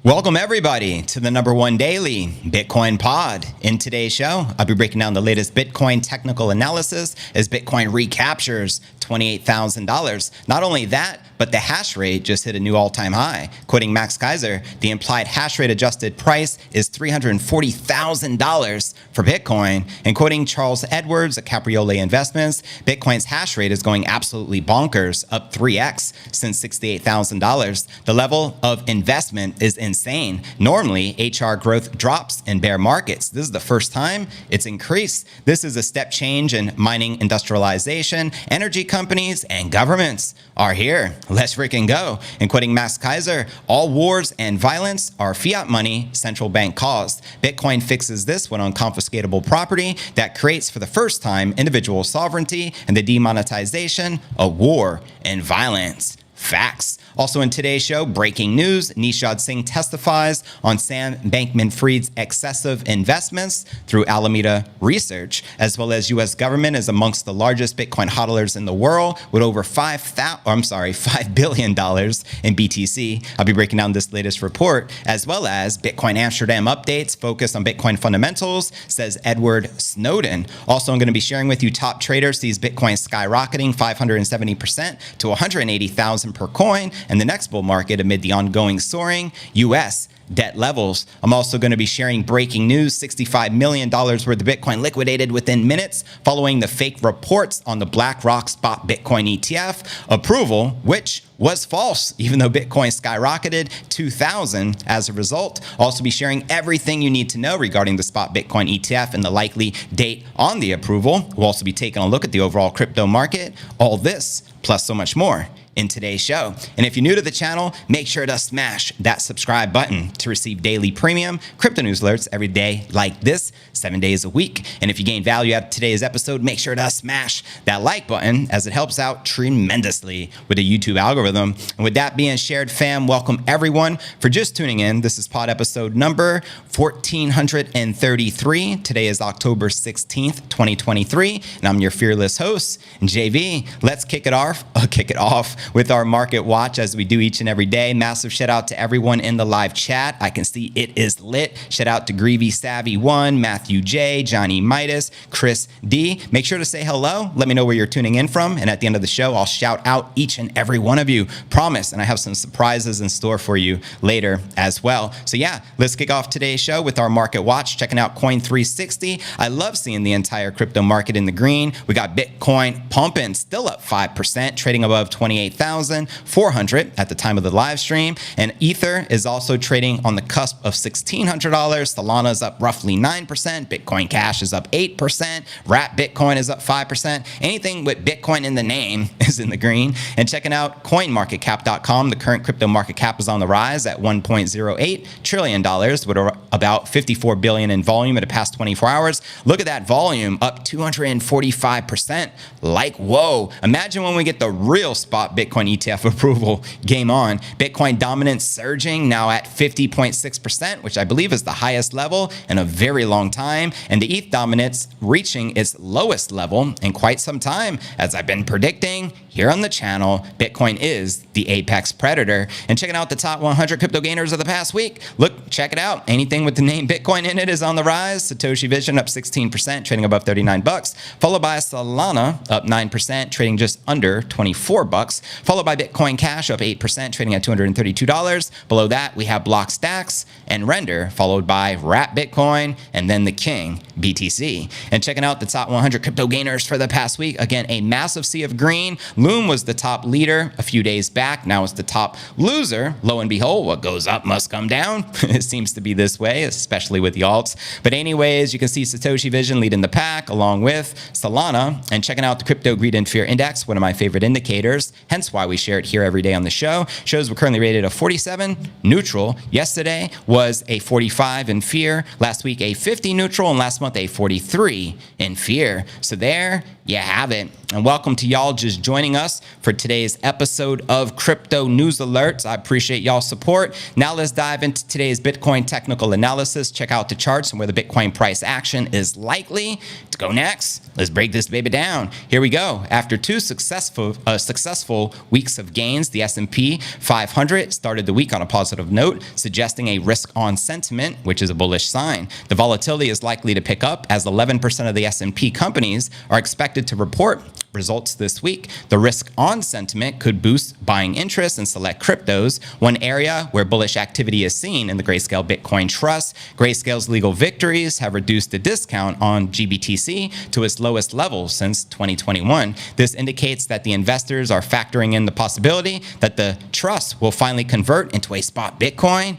Welcome everybody to the #1 daily Bitcoin pod. In today's show, I'll be breaking down the latest Bitcoin technical analysis as Bitcoin recaptures $28,000. Not only that, but the hash rate just hit a new all-time high. Quoting Max Keiser, the implied hash rate adjusted price is $340,000 for Bitcoin. And quoting Charles Edwards at Capriole Investments, Bitcoin's hash rate is going absolutely bonkers, up 3x since $68,000. The level of investment is insane. Normally, HR growth drops in bear markets. This is the first time it's increased. This is a step change in mining industrialization. Energy companies and governments are here. Let's freaking go. And quoting Max Keiser, all wars and violence are fiat money central bank caused. Bitcoin fixes this when unconfiscatable property that creates for the first time individual sovereignty and the demonetization of war and violence. Facts. Also in today's show, breaking news, Nishad Singh testifies on Sam Bankman-Fried's excessive investments through Alameda Research, as well as U.S. government is amongst the largest Bitcoin hodlers in the world with over $5 billion in BTC. I'll be breaking down this latest report, as well as Bitcoin Amsterdam updates focused on Bitcoin fundamentals, says Edward Snowden. Also, I'm going to be sharing with you top trader sees Bitcoin skyrocketing 570% to 180,000 per coin and the next bull market amid the ongoing soaring U.S. debt levels. I'm also going to be sharing breaking news, $65 million worth of Bitcoin liquidated within minutes following the fake reports on the BlackRock spot Bitcoin ETF approval, which was false, even though Bitcoin skyrocketed 2,000 as a result. I'll also be sharing everything you need to know regarding the spot Bitcoin ETF and the likely date on the approval. We'll also be taking a look at the overall crypto market. All this, plus so much more in today's show. And if you're new to the channel, make sure to smash that subscribe button to receive daily premium crypto news alerts every day like this, 7 days a week. And if you gain value out of today's episode, make sure to smash that like button as it helps out tremendously with the YouTube algorithm. And with that being shared, fam, welcome everyone for just tuning in. This is pod episode number 1433. Today is October 16th, 2023, and I'm your fearless host, JV. Let's kick it off with our market watch as we do each and every day. Massive shout out to everyone in the live chat. I can see it is lit. Shout out to Greavy Savvy 1, Matthew J, Johnny Midas, Chris D. Make sure to say hello. Let me know where you're tuning in from. And at the end of the show, I'll shout out each and every one of you. Promise. And I have some surprises in store for you later as well. So yeah, let's kick off today's show with our market watch, checking out Coin360. I love seeing the entire crypto market in the green. We got Bitcoin pumping, still up 5%, trading above 28,400 at the time of the live stream. And Ether is also trading on the cusp of $1,600. Solana is up roughly 9%. Bitcoin Cash is up 8%. Wrap Bitcoin is up 5%. Anything with Bitcoin in the name is in the green. And checking out coinmarketcap.com, the current crypto market cap is on the rise at $1.08 trillion with about 54 billion in volume in the past 24 hours. Look at that volume, up 245%. Like, whoa. Imagine when we get the real spot Bitcoin ETF approval. Game on. Bitcoin dominance surging now at 50.6%, which I believe is the highest level in a very long time. And the ETH dominance reaching its lowest level in quite some time. As I've been predicting here on the channel, Bitcoin is the apex predator. And checking out the top 100 crypto gainers of the past week. Look, check it out. Anything with the name Bitcoin in it is on the rise. Satoshi Vision up 16%, trading above 39 bucks. Followed by Solana up 9%, trading just under 24 bucks. Followed by Bitcoin Cash up 8%, trading at $232. Below that, we have Block Stacks and Render, followed by Wrap Bitcoin, and then the king, BTC. And checking out the top 100 crypto gainers for the past week, again, a massive sea of green. Loom was the top leader a few days back. Now it's the top loser. Lo and behold, what goes up must come down. It seems to be this way, especially with the alts. But anyways, you can see Satoshi Vision leading the pack along with Solana. And checking out the Crypto Greed and Fear Index, one of my favorite indicators, hence why we share it here every day on the show. Shows we're currently rated a 47 neutral. Yesterday was a 45 in fear. Last week a 50 neutral, and last month a 43 in fear. So there you have it. And welcome to y'all just joining us for today's episode of Crypto News Alerts. I appreciate y'all's support. Now let's dive into today's Bitcoin technical analysis. Check out the charts and where the Bitcoin price action is likely to go next. Let's break this baby down. Here we go. After two successful weeks of gains, the S&P 500 started the week on a positive note, suggesting a risk-on sentiment, which is a bullish sign. The volatility is likely to pick up as 11% of the S&P companies are expected to report results this week. The risk-on sentiment could boost buying interest in select cryptos, one area where bullish activity is seen in the Grayscale Bitcoin Trust. Grayscale's legal victories have reduced the discount on GBTC to its lowest level since 2021. This indicates that the investors are factoring in the possibility that the trust will finally convert into a spot Bitcoin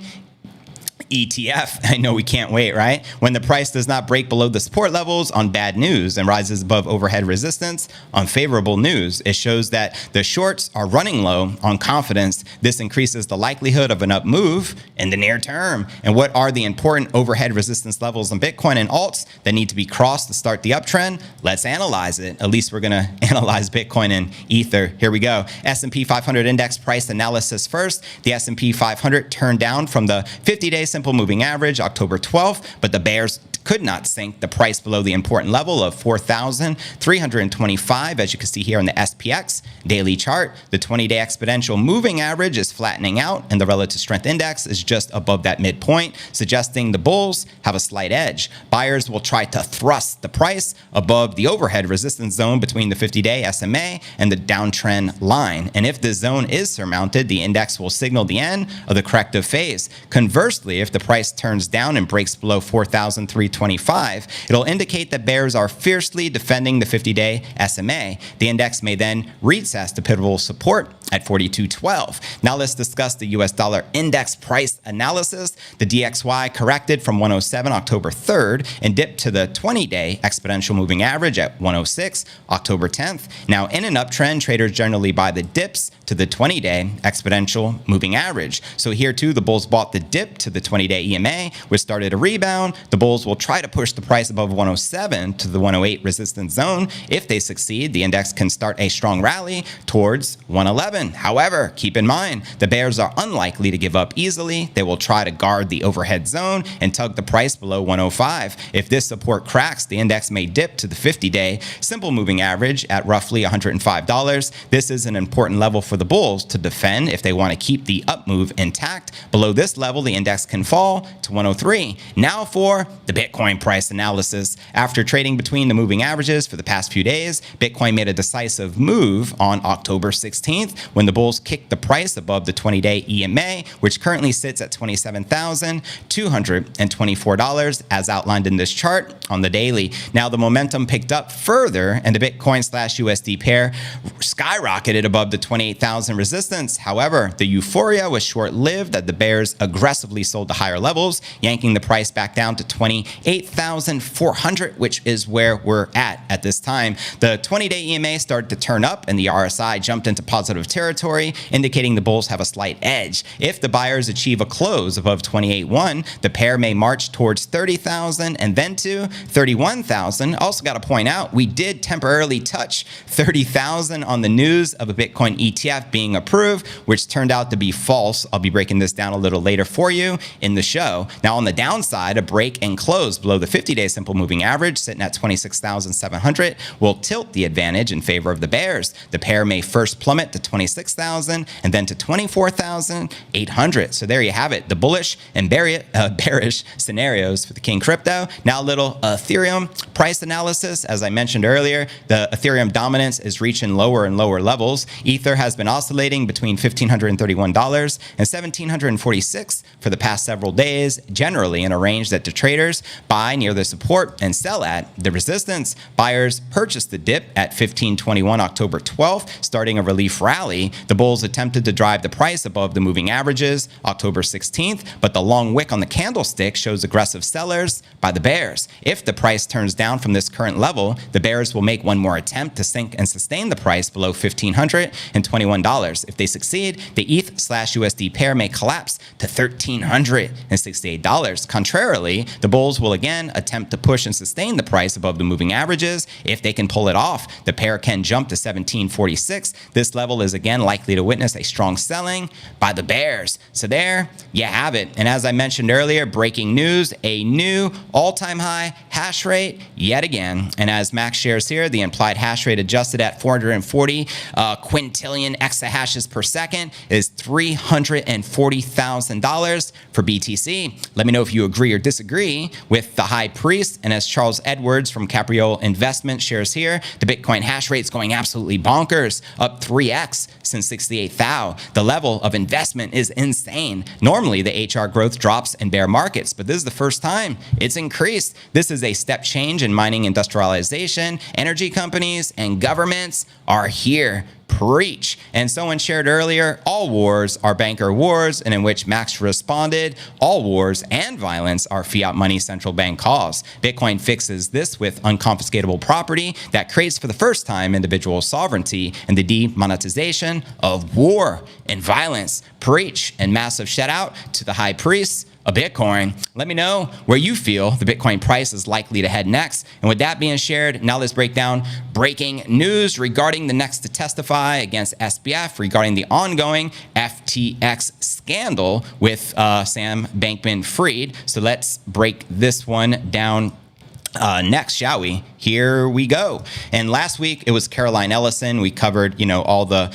ETF. I know we can't wait, right? When the price does not break below the support levels on bad news and rises above overhead resistance on favorable news, it shows that the shorts are running low on confidence. This increases the likelihood of an up move in the near term. And what are the important overhead resistance levels on Bitcoin and alts that need to be crossed to start the uptrend? Let's analyze it. At least we're going to analyze Bitcoin and Ether. Here we go. S&P 500 index price analysis first. The S&P 500 turned down from the 50-day simple moving average October 12th, but the bears could not sink the price below the important level of 4,325, as you can see here on the SPX daily chart. The 20-day exponential moving average is flattening out, and the relative strength index is just above that midpoint, suggesting the bulls have a slight edge. Buyers will try to thrust the price above the overhead resistance zone between the 50-day SMA and the downtrend line. And if the zone is surmounted, the index will signal the end of the corrective phase. Conversely, if the price turns down and breaks below 4,325, it'll indicate that bears are fiercely defending the 50-day SMA. The index may then retest to pivotal support at 42.12. Now let's discuss the US dollar index price analysis. The DXY corrected from 107 October 3rd and dipped to the 20-day exponential moving average at 106 October 10th. Now in an uptrend, traders generally buy the dips to the 20-day exponential moving average. So here too, the bulls bought the dip to the 20-day EMA, which started a rebound. The bulls will try to push the price above 107 to the 108 resistance zone. If they succeed, the index can start a strong rally towards 111. However, keep in mind, the bears are unlikely to give up easily. They will try to guard the overhead zone and tug the price below 105. If this support cracks, the index may dip to the 50-day simple moving average at roughly $105. This is an important level for the bulls to defend if they want to keep the up move intact. Below this level, the index can fall to 103. Now for the Bitcoin price analysis. After trading between the moving averages for the past few days, Bitcoin made a decisive move on October 16th when the bulls kicked the price above the 20-day EMA, which currently sits at $27,224 as outlined in this chart on the daily. Now the momentum picked up further and the Bitcoin/USD pair skyrocketed above the 28,000 resistance. However, the euphoria was short-lived as the bears aggressively sold to higher levels, yanking the price back down to 28,400, which is where we're at this time. The 20-day EMA started to turn up and the RSI jumped into positive territory, indicating the bulls have a slight edge. If the buyers achieve a close above 28.1, the pair may march towards 30,000 and then to 31,000. Also got to point out, we did temporarily touch 30,000 on the news of a Bitcoin ETF being approved, which turned out to be false. I'll be breaking this down a little later for you in the show. Now on the downside, a break and close below the 50-day simple moving average sitting at 26,700 will tilt the advantage in favor of the bears. The pair may first plummet to 26,000 and then to 24,800. So there you have it, the bullish and bearish scenarios for the King Crypto. Now a little Ethereum price analysis. As I mentioned earlier, the Ethereum dominance is reaching lower and lower levels. Ether has been oscillating between $1,531 and $1,746 for the past several days, generally in a range that the traders buy near the support and sell at the resistance. Buyers purchased the dip at 1521 October 12th, starting a relief rally rally, the bulls attempted to drive the price above the moving averages October 16th, but the long wick on the candlestick shows aggressive sellers by the bears. If the price turns down from this current level, the bears will make one more attempt to sink and sustain the price below $1,521. If they succeed, the ETH/USD pair may collapse to $1,368. Contrarily, the bulls will again attempt to push and sustain the price above the moving averages. If they can pull it off, the pair can jump to $1,746. This level is again likely to witness a strong selling by the bears. So there you have it. And as I mentioned earlier, breaking news, a new all-time high hash rate yet again. And as Max shares here, the implied hash rate adjusted at 440 quintillion exahashes per second is $340,000 for BTC. Let me know if you agree or disagree with the high priest. And as Charles Edwards from Capriole Investment shares here, the Bitcoin hash rate is going absolutely bonkers, up 3x since 68,000. The level of investment is insane. Normally, the HR growth drops in bear markets, but this is the first time it's increased. This is a step change in mining industrialization. Energy companies and governments are here. Preach. And someone shared earlier, all wars are banker wars, and in which Max responded, all wars and violence are fiat money central bank cause. Bitcoin fixes this with unconfiscatable property that creates for the first time individual sovereignty and the demonetization of war and violence. Preach. And massive shout out to the high priest of Bitcoin. Let me know where you feel the Bitcoin price is likely to head next. And with that being shared, now let's break down breaking news regarding the next to testify against SBF regarding the ongoing FTX scandal with Sam Bankman-Fried. So let's break this one down next, shall we? Here we go. And last week it was Caroline Ellison. We covered, all the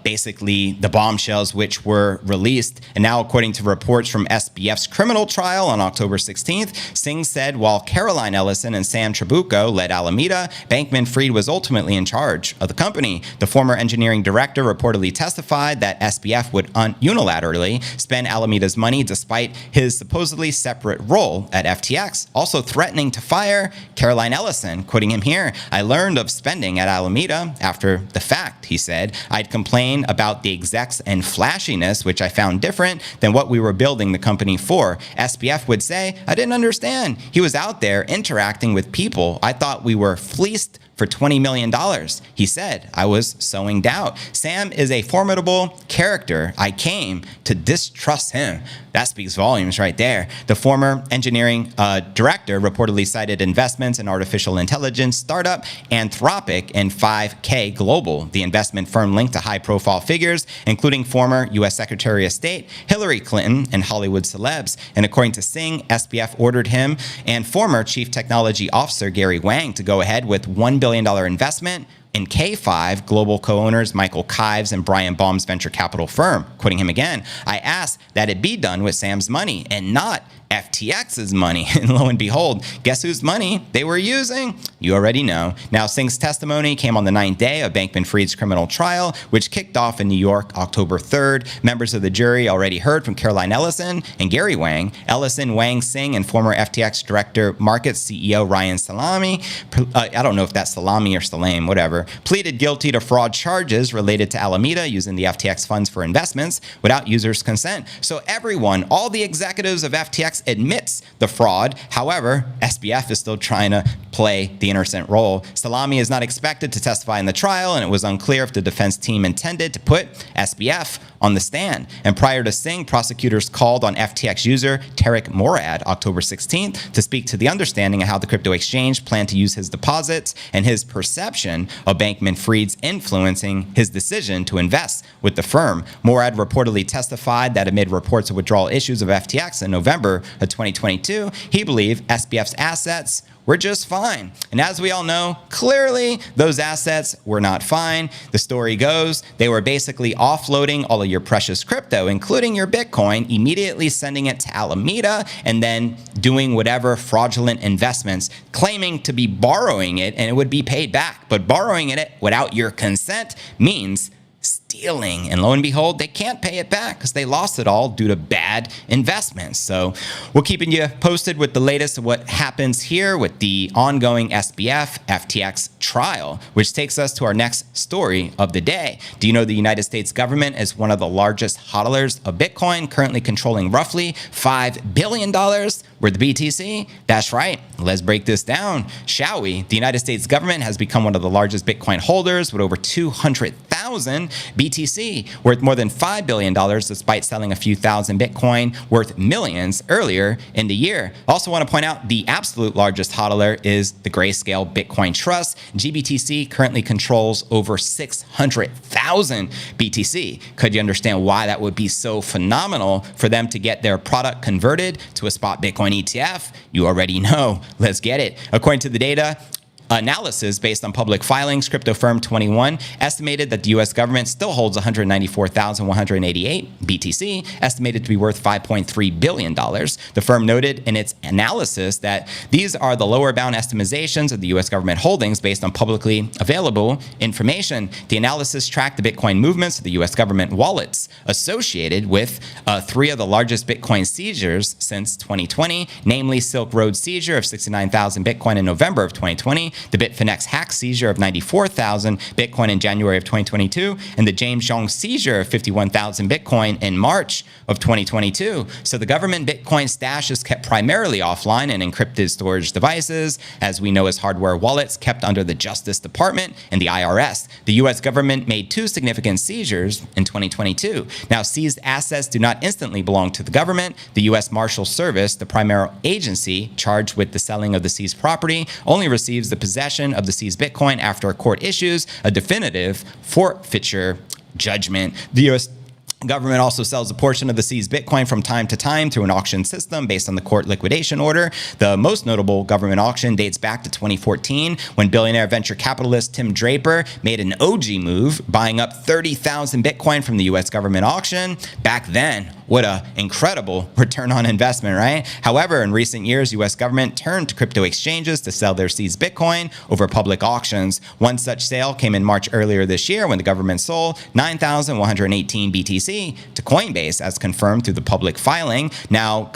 basically the bombshells which were released. And now, according to reports from SBF's criminal trial on October 16th, Singh said while Caroline Ellison and Sam Trabucco led Alameda, Bankman-Fried was ultimately in charge of the company. The former engineering director reportedly testified that SBF would unilaterally spend Alameda's money despite his supposedly separate role at FTX, also threatening to fire Caroline Ellison. Quoting him here, I learned of spending at Alameda after the fact, he said. I'd complain about the execs and flashiness, which I found different than what we were building the company for. SBF would say, I didn't understand. He was out there interacting with people. I thought we were fleeced for $20 million. He said, I was sowing doubt. Sam is a formidable character. I came to distrust him. That speaks volumes right there. The former engineering director reportedly cited investments in artificial intelligence startup Anthropic and 5K Global, the investment firm linked to high-profile figures, including former U.S. Secretary of State Hillary Clinton and Hollywood celebs. And according to Singh, SBF ordered him and former Chief Technology Officer Gary Wang to go ahead with $1 billion investment in K5 global co-owners Michael Kives and Brian Baum's venture capital firm. Quoting him again, I asked that it be done with Sam's money and not FTX's money. And lo and behold, guess whose money they were using? You already know. Now, Singh's testimony came on the 9th day of Bankman-Fried's criminal trial, which kicked off in New York October 3rd. Members of the jury already heard from Caroline Ellison and Gary Wang. Ellison, Wang, Singh, and former FTX Director Markets CEO Ryan Salami, I don't know if that's Salami or Salam, whatever, pleaded guilty to fraud charges related to Alameda using the FTX funds for investments without users' consent. So everyone, all the executives of FTX admits the fraud. However, SBF is still trying to play the innocent role. Salami is not expected to testify in the trial, and it was unclear if the defense team intended to put SBF on the stand. And prior to Singh, prosecutors called on FTX user Tariq Morad October 16th to speak to the understanding of how the crypto exchange planned to use his deposits and his perception of Bankman-Fried's influencing his decision to invest with the firm. Morad reportedly testified that amid reports of withdrawal issues of FTX in November of 2022, he believed SBF's assets were just fine. And as we all know, clearly those assets were not fine. The story goes, they were basically offloading all of your precious crypto, including your Bitcoin, immediately sending it to Alameda, and then doing whatever fraudulent investments, claiming to be borrowing it and it would be paid back. But borrowing it without your consent means stealing. And lo and behold, they can't pay it back because they lost it all due to bad investments. So we're keeping you posted with the latest of what happens here with the ongoing SBF FTX trial, which takes us to our next story of the day. Do you know the United States government is one of the largest hodlers of Bitcoin, currently controlling roughly $5 billion worth of BTC? That's right. Let's break this down, shall we? The United States government has become one of the largest Bitcoin holders with over 200,000 BTC, worth more than $5 billion, despite selling a few thousand Bitcoin worth millions earlier in the year. Also want to point out the absolute largest hodler is the Grayscale Bitcoin Trust. GBTC currently controls over 600,000 BTC. Could you understand why that would be so phenomenal for them to get their product converted to a spot Bitcoin ETF? You already know. Let's get it. According to the data analysis based on public filings, crypto firm 21 estimated that the U.S. government still holds 194,188 BTC, estimated to be worth $5.3 billion. The firm noted in its analysis that these are the lower bound estimations of the U.S. government holdings based on publicly available information. The analysis tracked the Bitcoin movements of the U.S. government wallets associated with three of the largest Bitcoin seizures since 2020, namely Silk Road seizure of 69,000 Bitcoin in November of 2020, the Bitfinex hack seizure of 94,000 Bitcoin in January of 2022, and the James Zhong seizure of 51,000 Bitcoin in March of 2022. So the government Bitcoin stash is kept primarily offline in encrypted storage devices, as we know as hardware wallets kept under the Justice Department and the IRS. The U.S. government made two significant seizures in 2022. Now, seized assets do not instantly belong to the government. The U.S. Marshal Service, the primary agency charged with the selling of the seized property, only receives the possession of the seized Bitcoin after a court issues a definitive forfeiture judgment. The U.S. government also sells a portion of the seized Bitcoin from time to time through an auction system based on the court liquidation order. The most notable government auction dates back to 2014 when billionaire venture capitalist Tim Draper made an OG move, buying up 30,000 Bitcoin from the U.S. government auction. Back then, what an incredible return on investment, right? However, in recent years, U.S. government turned to crypto exchanges to sell their seized Bitcoin over public auctions. One such sale came in March earlier this year when the government sold 9,118 BTC to Coinbase, as confirmed through the public filing. Now,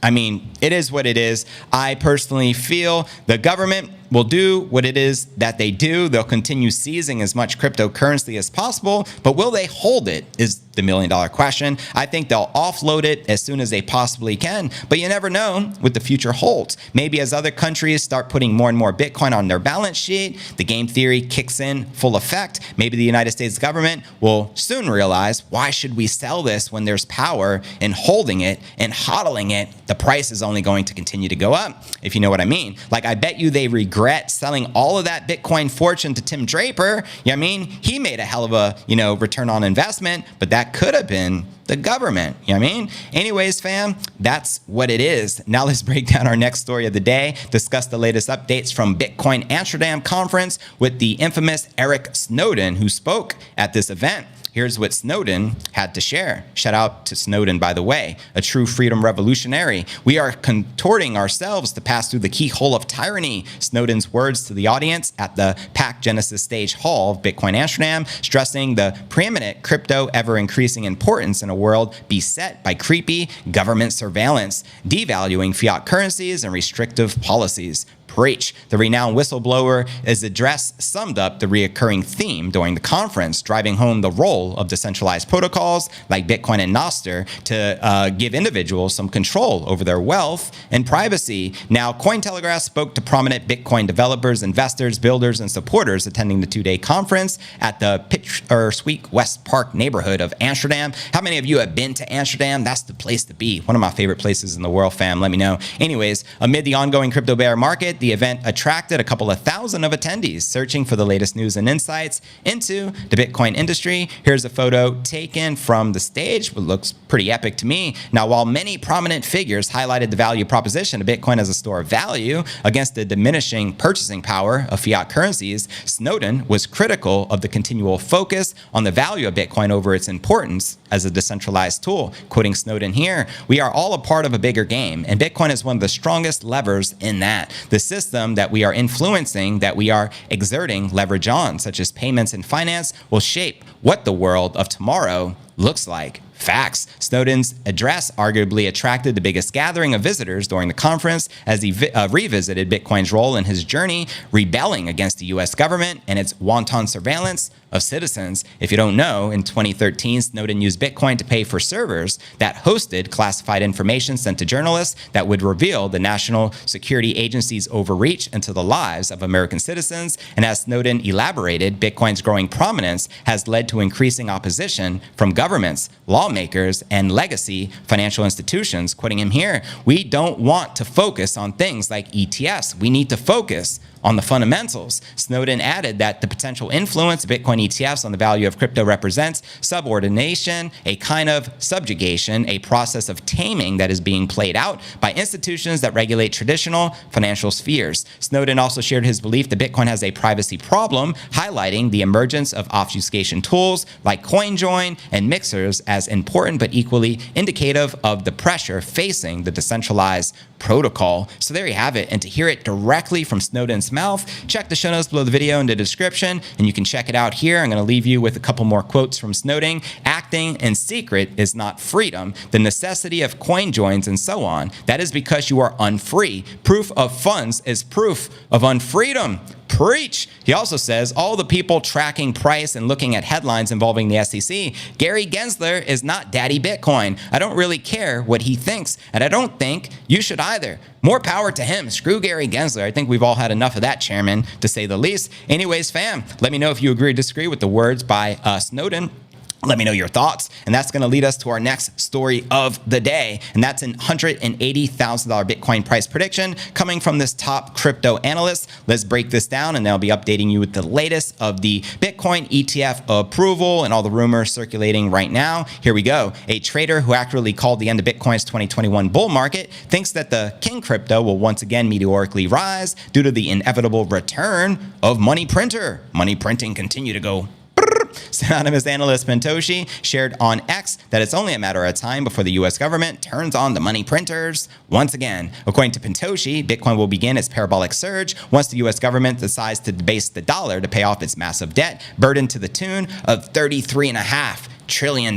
it is what it is. I personally feel the government will do what it is that they do. They'll continue seizing as much cryptocurrency as possible, but will they hold it is the million-dollar question. I think they'll offload it as soon as they possibly can, but you never know what the future holds. Maybe as other countries start putting more and more Bitcoin on their balance sheet, the game theory kicks in full effect. Maybe the United States government will soon realize, why should we sell this when there's power in holding it and hodling it? The price is only going to continue to go up, if you know what I mean. Like, I bet you they regret selling all of that Bitcoin fortune to Tim Draper. He made a hell of a, return on investment, but that could have been the government. Anyways, fam, that's what it is. Now let's break down our next story of the day, discuss the latest updates from Bitcoin Amsterdam conference with the infamous Eric Snowden, who spoke at this event. Here's what Snowden had to share. Shout out to Snowden, by the way, a true freedom revolutionary. We are contorting ourselves to pass through the keyhole of tyranny. Snowden's words to the audience at the PAC Genesis Stage Hall of Bitcoin Amsterdam, stressing the preeminent crypto ever-increasing importance in a world beset by creepy government surveillance, devaluing fiat currencies, and restrictive policies. Preach. The renowned whistleblower is address summed up the reoccurring theme during the conference, driving home the role of decentralized protocols like Bitcoin and Nostr to give individuals some control over their wealth and privacy. Now, Cointelegraph spoke to prominent Bitcoin developers, investors, builders, and supporters attending the two-day conference at the Picturesque West Park neighborhood of Amsterdam. How many of you have been to Amsterdam? That's the place to be. One of my favorite places in the world, fam. Let me know. Anyways, amid the ongoing crypto bear market, the event attracted a couple of thousand of attendees searching for the latest news and insights into the Bitcoin industry. Here's a photo taken from the stage, which looks pretty epic to me. Now, while many prominent figures highlighted the value proposition of Bitcoin as a store of value against the diminishing purchasing power of fiat currencies, Snowden was critical of the continual focus on the value of Bitcoin over its importance as a decentralized tool. Quoting Snowden here, we are all a part of a bigger game, and Bitcoin is one of the strongest levers in that. The system that we are influencing, that we are exerting leverage on, such as payments and finance, will shape what the world of tomorrow looks like. Facts. Snowden's address arguably attracted the biggest gathering of visitors during the conference as he revisited Bitcoin's role in his journey rebelling against the U.S. government and its wanton surveillance of citizens. If you don't know, in 2013, Snowden used Bitcoin to pay for servers that hosted classified information sent to journalists that would reveal the National Security Agency's overreach into the lives of American citizens. And as Snowden elaborated, Bitcoin's growing prominence has led to increasing opposition from governments, lawmakers, and legacy financial institutions. Quoting him here, we don't want to focus on things like ETFs. We need to focus on the fundamentals. Snowden added that the potential influence of Bitcoin ETFs on the value of crypto represents subordination, a kind of subjugation, a process of taming that is being played out by institutions that regulate traditional financial spheres. Snowden also shared his belief that Bitcoin has a privacy problem, highlighting the emergence of obfuscation tools like CoinJoin and mixers as important but equally indicative of the pressure facing the decentralized protocol. So there you have it. And to hear it directly from Snowden's mouth, check the show notes below the video in the description, and you can check it out here. I'm going to leave you with a couple more quotes from Snowden. Acting in secret is not freedom. The necessity of coin joins and so on. That is because you are unfree. Proof of funds is proof of unfreedom. Preach. He also says all the people tracking price and looking at headlines involving the SEC. Gary Gensler is not Daddy Bitcoin. I don't really care what he thinks, and I don't think you should either. More power to him. Screw Gary Gensler. I think we've all had enough of that, chairman, to say the least. Anyways, fam, let me know if you agree or disagree with the words by Snowden. Let me know your thoughts. And that's going to lead us to our next story of the day. And that's an $180,000 Bitcoin price prediction coming from this top crypto analyst. Let's break this down, and they'll be updating you with the latest of the Bitcoin ETF approval and all the rumors circulating right now. Here we go. A trader who accurately called the end of Bitcoin's 2021 bull market thinks that the king crypto will once again meteorically rise due to the inevitable return of money printer. Money printing continue to go. Anonymous analyst Pentoshi shared on X that it's only a matter of time before the U.S. government turns on the money printers once again. According to Pentoshi, Bitcoin will begin its parabolic surge once the U.S. government decides to debase the dollar to pay off its massive debt, burdened to the tune of $33.5 trillion,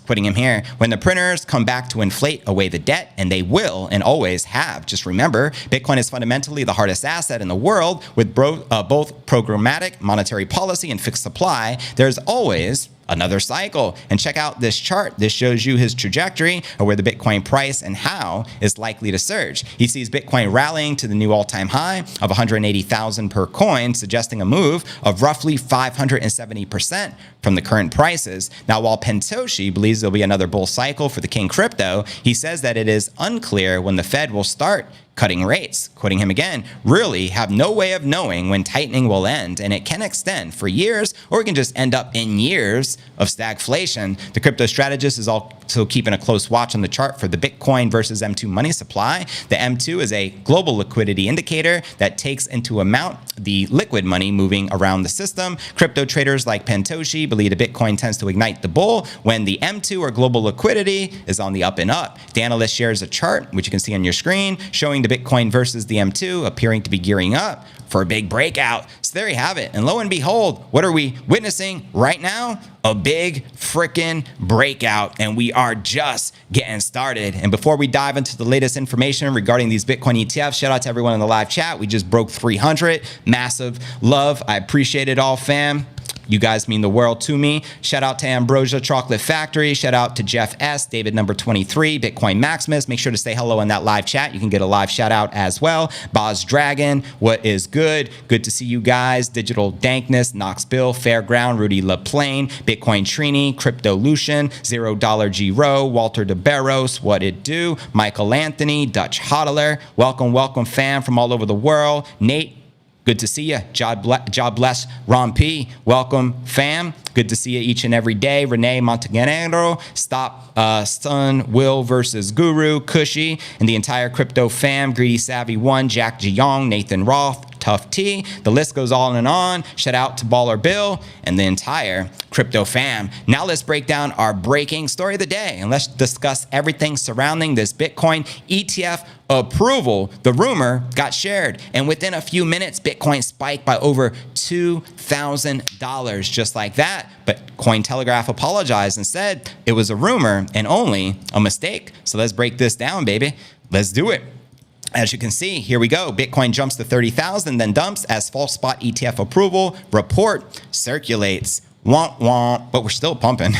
putting him here. When the printers come back to inflate away the debt, and they will and always have. Just remember, Bitcoin is fundamentally the hardest asset in the world with both programmatic monetary policy and fixed supply. There's always another cycle. And check out this chart. This shows you his trajectory of where the Bitcoin price and how is likely to surge. He sees Bitcoin rallying to the new all-time high of 180,000 per coin, suggesting a move of roughly 570% from the current prices. Now, while Pentoshi believes there'll be another bull cycle for the king crypto, he says that it is unclear when the Fed will start cutting rates. Quoting him again, really have no way of knowing when tightening will end, and it can extend for years, or it can just end up in years of stagflation. The crypto strategist is also keeping a close watch on the chart for the Bitcoin versus M2 money supply. The M2 is a global liquidity indicator that takes into account the liquid money moving around the system. Crypto traders like Pentoshi believe the Bitcoin tends to ignite the bull when the M2 or global liquidity is on the up and up. The analyst shares a chart, which you can see on your screen, showing the Bitcoin versus the M2 appearing to be gearing up for a big breakout. So there you have it. And lo and behold, what are we witnessing right now? A big freaking breakout. And we are just getting started. And before we dive into the latest information regarding these Bitcoin ETFs, shout out to everyone in the live chat. We just broke 300. Massive love. I appreciate it all, fam. You guys mean the world to me. Shout out to Ambrosia Chocolate Factory. Shout out to Jeff S., David number 23, Bitcoin Maximus. Make sure to say hello in that live chat. You can get a live shout out as well. Boz Dragon, what is good? Good to see you guys. Digital Dankness, Knox Bill, Fairground, Rudy LaPlane, Bitcoin Trini, Crypto Lucian, $0 G Row, Walter De Barros, what it do? Michael Anthony, Dutch Hodler. Welcome, welcome, fam from all over the world. Nate, good to see you. God bless Ron P. Welcome, fam. Good to see you each and every day. Renee Montenegro, Stop Sun, Will versus Guru, Cushy, and the entire crypto fam. Greedy Savvy 1, Jack Jiong, Nathan Roth, Tough T. The list goes on and on. Shout out to Baller Bill and the entire crypto fam. Now let's break down our breaking story of the day, and let's discuss everything surrounding this Bitcoin ETF approval. The rumor got shared, and within a few minutes, Bitcoin spiked by over $2,000 just like that. But Cointelegraph apologized and said it was a rumor and only a mistake. So let's break this down, baby. Let's do it. As you can see, here we go. Bitcoin jumps to 30,000, then dumps as false spot ETF approval report circulates. Womp womp, but we're still pumping.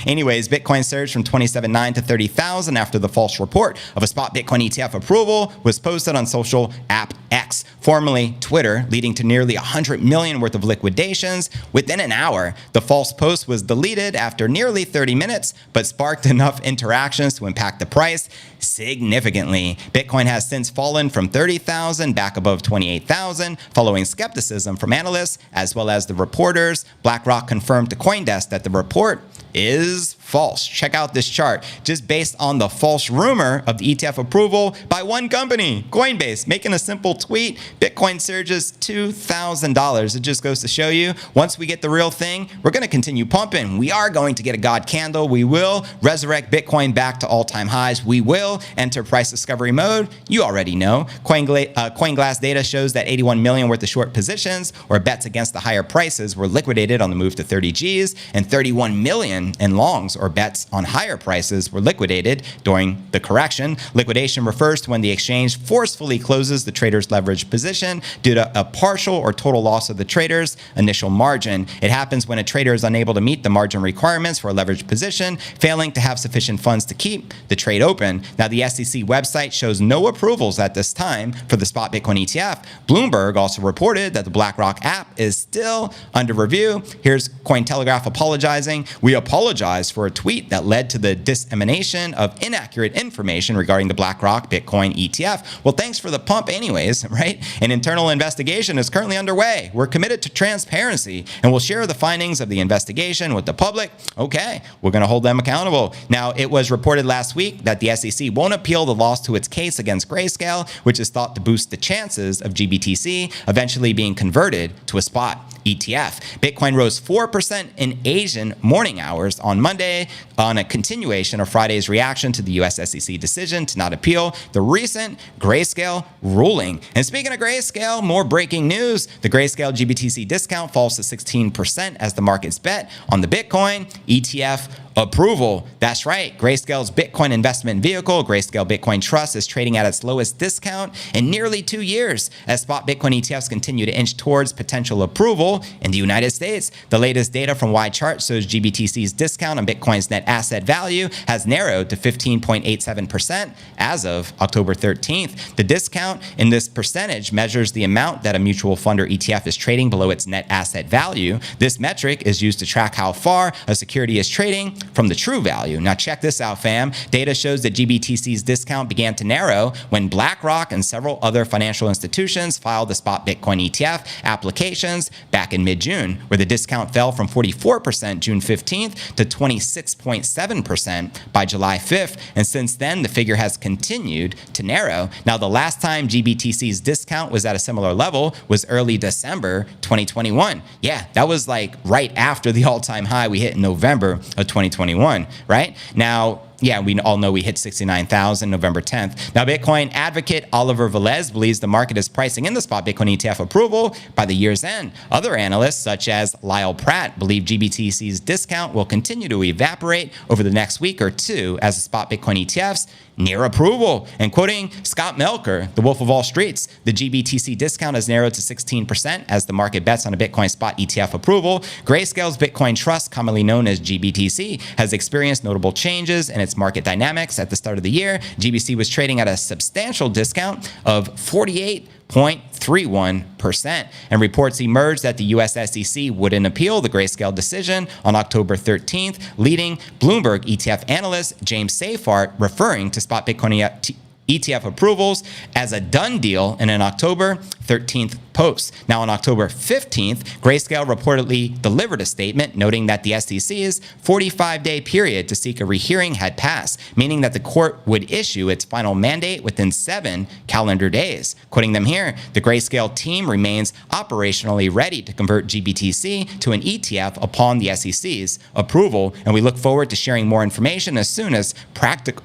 Anyways, Bitcoin surged from 27.9 to 30,000 after the false report of a spot Bitcoin ETF approval was posted on social app X, formerly Twitter, leading to nearly 100 million worth of liquidations. Within an hour, the false post was deleted after nearly 30 minutes, but sparked enough interactions to impact the price significantly. Bitcoin has since fallen from 30,000 back above 28,000, following skepticism from analysts as well as the reporters. BlackRock confirmed to CoinDesk that the report is false. Check out this chart. Just based on the false rumor of the ETF approval by one company, Coinbase, making a simple tweet, Bitcoin surges $2,000. It just goes to show you, once we get the real thing, we're going to continue pumping. We are going to get a God candle. We will resurrect Bitcoin back to all-time highs. We will enter price discovery mode. You already know. CoinGlass data shows that 81 million worth of short positions or bets against the higher prices were liquidated on the move to 30 Gs, and 31 million in longs or bets on higher prices were liquidated during the correction. Liquidation refers to when the exchange forcefully closes the trader's leveraged position due to a partial or total loss of the trader's initial margin. It happens when a trader is unable to meet the margin requirements for a leveraged position, failing to have sufficient funds to keep the trade open. Now, the SEC website shows no approvals at this time for the spot Bitcoin ETF. Bloomberg also reported that the BlackRock app is still under review. Here's Cointelegraph apologizing. We apologize for a tweet that led to the dissemination of inaccurate information regarding the BlackRock Bitcoin ETF. Well, thanks for the pump anyways, right? An internal investigation is currently underway. We're committed to transparency and we'll share the findings of the investigation with the public. Okay, we're going to hold them accountable. Now, it was reported last week that the SEC won't appeal the loss to its case against Grayscale, which is thought to boost the chances of GBTC eventually being converted to a spot ETF. Bitcoin rose 4% in Asian morning hours on Monday on a continuation of Friday's reaction to the US SEC decision to not appeal the recent Grayscale ruling. And speaking of Grayscale, more breaking news. The Grayscale GBTC discount falls to 16% as the market's bet on the Bitcoin ETF approval. That's right. Grayscale's Bitcoin investment vehicle, Grayscale Bitcoin Trust, is trading at its lowest discount in nearly 2 years as spot Bitcoin ETFs continue to inch towards potential approval in the United States. The latest data from YChart shows GBTC's discount on Bitcoin's net asset value has narrowed to 15.87% as of October 13th. The discount in this percentage measures the amount that a mutual fund or ETF is trading below its net asset value. This metric is used to track how far a security is trading from the true value. Now check this out, fam. Data shows that GBTC's discount began to narrow when BlackRock and several other financial institutions filed the spot Bitcoin ETF applications back in mid-June, where the discount fell from 44% June 15th to 26.7% by July 5th. And since then, the figure has continued to narrow. Now, the last time GBTC's discount was at a similar level was early December 2021. Yeah, that was like right after the all-time high we hit in November of 2021, right? Now, yeah, we all know we hit 69,000 November 10th. Now, Bitcoin advocate Oliver Velez believes the market is pricing in the spot Bitcoin ETF approval by the year's end. Other analysts, such as Lyle Pratt, believe GBTC's discount will continue to evaporate over the next week or two as the spot Bitcoin ETFs near approval. And quoting Scott Melker, the Wolf of Wall Streets, the GBTC discount has narrowed to 16% as the market bets on a Bitcoin spot ETF approval. Grayscale's Bitcoin Trust, commonly known as GBTC, has experienced notable changes in its market dynamics. At the start of the year, GBTC was trading at a substantial discount of 48.31%, and reports emerged that the US SEC wouldn't appeal the Grayscale decision on October 13th, leading Bloomberg ETF analyst James Seyfarth referring to spot Bitcoin ETF approvals as a done deal in an October 13th post. Now, on October 15th, Grayscale reportedly delivered a statement noting that the SEC's 45-day period to seek a rehearing had passed, meaning that the court would issue its final mandate within 7 calendar days. Quoting them here, the Grayscale team remains operationally ready to convert GBTC to an ETF upon the SEC's approval, and we look forward to sharing more information as soon as practicable.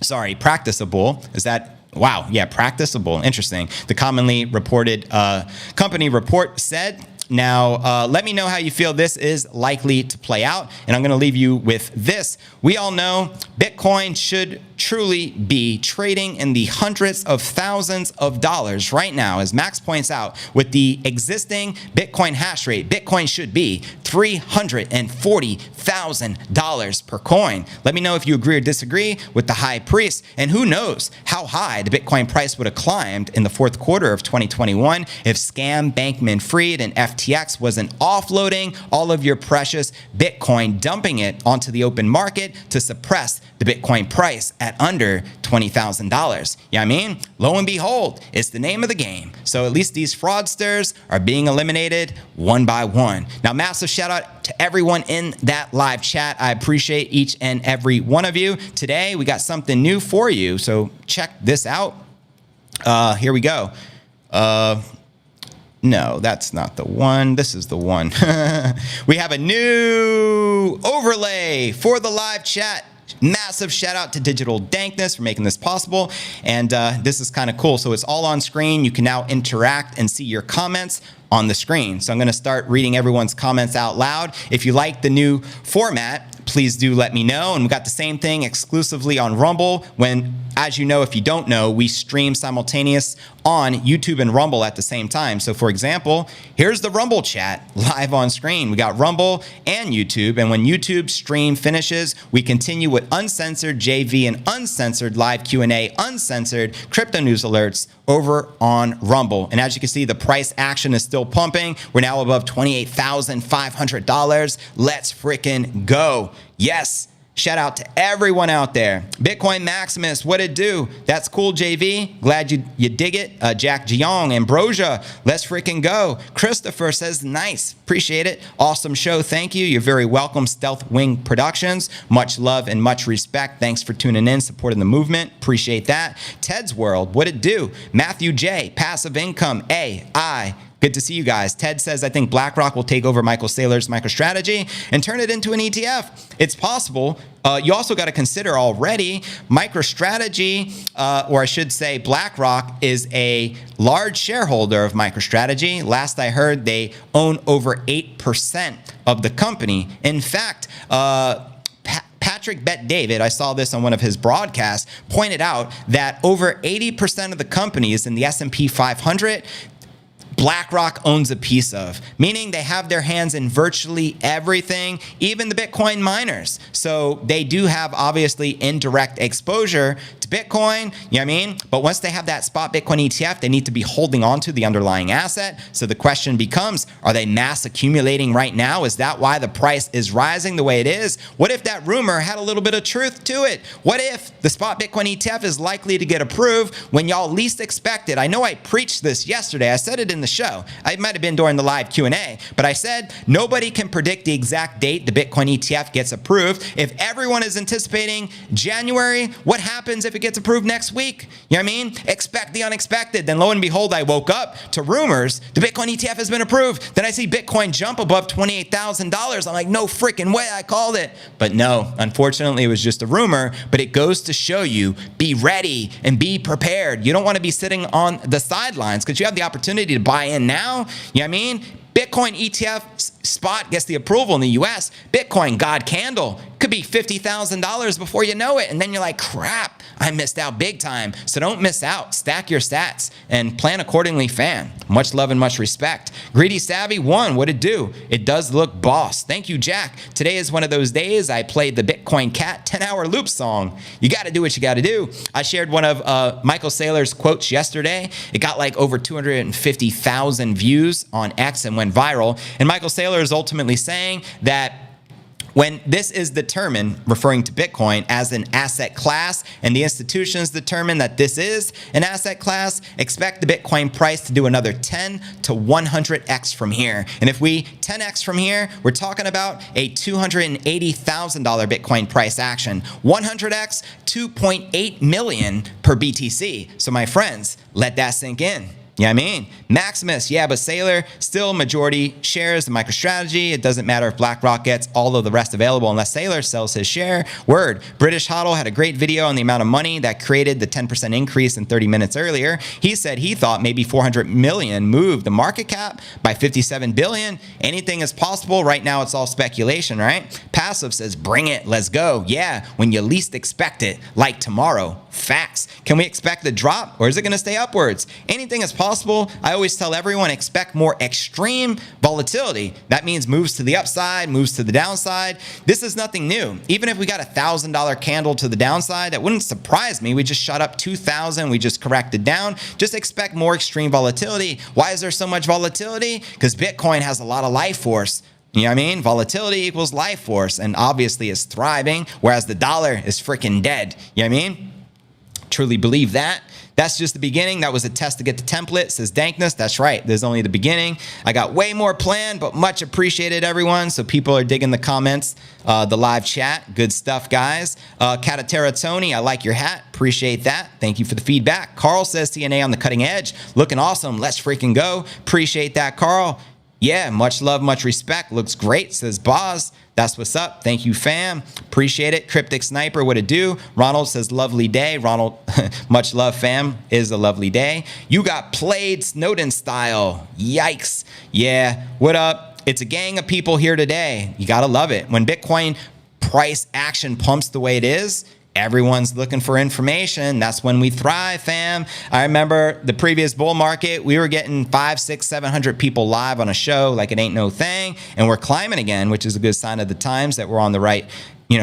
Is that? Wow, yeah, practicable. Interesting. The commonly reported company report said. Now, let me know how you feel this is likely to play out. And I'm going to leave you with this. We all know Bitcoin should truly be trading in the hundreds of thousands of dollars right now. As Max points out, with the existing Bitcoin hash rate, Bitcoin should be $340,000 per coin. Let me know if you agree or disagree with the high priest. And who knows how high the Bitcoin price would have climbed in the fourth quarter of 2021 if Scam, Bankman-Fried, and FTX wasn't offloading all of your precious Bitcoin, dumping it onto the open market to suppress the Bitcoin price at under $20,000. Yeah, I mean, lo and behold, it's the name of the game. So at least these fraudsters are being eliminated one by one. Now, massive shout out to everyone in that live chat. I appreciate each and every one of you. Today, we got something new for you. So check this out. Here we go. No, that's not the one. This is the one. We have a new overlay for the live chat. Massive shout out to Digital Dankness for making this possible. And this is kind of cool. So it's all on screen. You can now interact and see your comments on the screen. So I'm going to start reading everyone's comments out loud. If you like the new format, please do let me know. And we got the same thing exclusively on Rumble when, as you know, if you don't know, we stream simultaneous on YouTube and Rumble at the same time. So for example, here's the Rumble chat live on screen. We got Rumble and YouTube. And when YouTube stream finishes, we continue with uncensored JV and uncensored live Q&A, uncensored crypto news alerts over on Rumble. And as you can see, the price action is still pumping. We're now above $28,500. Let's freaking go. Yes. Shout out to everyone out there. Bitcoin Maximus, what it do? That's cool, JV. Glad you dig it. Jack Jiong, Ambrosia, let's freaking go. Christopher says, nice. Appreciate it. Awesome show. Thank you. You're very welcome, Stealth Wing Productions. Much love and much respect. Thanks for tuning in, supporting the movement. Appreciate that. Ted's World, what it do? Matthew J, Passive Income, AI. Good to see you guys. Ted says, I think BlackRock will take over Michael Saylor's MicroStrategy and turn it into an ETF. It's possible. You also got to consider already MicroStrategy, or I should say BlackRock is a large shareholder of MicroStrategy. Last I heard, they own over 8% of the company. In fact, Patrick Bet-David, I saw this on one of his broadcasts, pointed out that over 80% of the companies in the S&P 500, BlackRock owns a piece of, meaning they have their hands in virtually everything, even the Bitcoin miners. So they do have obviously indirect exposure to Bitcoin, you know what I mean? But once they have that spot Bitcoin ETF, they need to be holding on to the underlying asset. So the question becomes, are they mass accumulating right now? Is that why the price is rising the way it is? What if that rumor had a little bit of truth to it? What if the spot Bitcoin ETF is likely to get approved when y'all least expect it? I know I preached this yesterday. I said it in the show. It might have been during the live Q&A, but I said nobody can predict the exact date the Bitcoin ETF gets approved. If everyone is anticipating January, what happens if it gets approved next week? You know what I mean? Expect the unexpected. Then lo and behold, I woke up to rumors the Bitcoin ETF has been approved. Then I see Bitcoin jump above $28,000. I'm like, no freaking way, I called it. But no, unfortunately, it was just a rumor, but it goes to show you, be ready and be prepared. You don't want to be sitting on the sidelines because you have the opportunity to buy in now. You know what I mean? Bitcoin ETF spot gets the approval in the US. Bitcoin God candle could be $50,000 before you know it. And then you're like, crap, I missed out big time. So don't miss out. Stack your stats and plan accordingly, fam. Much love and much respect. Greedy Savvy 1, what it do? It does look boss. Thank you, Jack. Today is one of those days I played the Bitcoin Cat 10-hour loop song. You got to do what you got to do. I shared one of Michael Saylor's quotes yesterday. It got like over 250,000 views on X and went viral. And Michael Saylor is ultimately saying that When this is determined, referring to Bitcoin, as an asset class, and the institutions determine that this is an asset class, expect the Bitcoin price to do another 10 to 100x from here. And if we 10x from here, we're talking about a $280,000 Bitcoin price action. 100x, 2.8 million per BTC. So my friends, let that sink in. You know what I mean? Maximus, yeah, but Saylor still majority shares the MicroStrategy. It doesn't matter if BlackRock gets all of the rest available unless Saylor sells his share. Word. British Hodl had a great video on the amount of money that created the 10% increase in 30 minutes earlier. He said he thought maybe 400 million moved the market cap by 57 billion. Anything is possible. Right now, it's all speculation, right? Passive says, bring it. Let's go. Yeah, when you least expect it, like tomorrow. Facts. Can we expect a drop or is it going to stay upwards? Anything is possible. I always tell everyone, expect more extreme volatility. That means moves to the upside, moves to the downside. This is nothing new. Even if we got $1,000 candle to the downside, that wouldn't surprise me. We just shot up 2,000. We just corrected down. Just expect more extreme volatility. Why is there so much volatility? Because Bitcoin has a lot of life force. You know what I mean? Volatility equals life force, and obviously it's thriving, whereas the dollar is freaking dead. You know what I mean? Truly believe that. That's just the beginning. That was a test to get the template, says Dankness. That's right. There's only the beginning. I got way more planned, but much appreciated, everyone. So people are digging the comments, the live chat. Good stuff, guys. Catatera Tony, I like your hat. Appreciate that. Thank you for the feedback. Carl says TNA on the cutting edge. Looking awesome. Let's freaking go. Appreciate that, Carl. Yeah, much love, much respect. Looks great, says Boz. That's what's up. Thank you, fam. Appreciate it. Cryptic Sniper, what it do? Ronald says, lovely day. Ronald, much love, fam. Is a lovely day. You got played Snowden style. Yikes. Yeah, what up? It's a gang of people here today. You got to love it. When Bitcoin price action pumps the way it is, everyone's looking for information. That's when we thrive, fam. I remember the previous bull market, we were getting 500, 600, 700 people live on a show like it ain't no thing. And we're climbing again, which is a good sign of the times that we're on the right,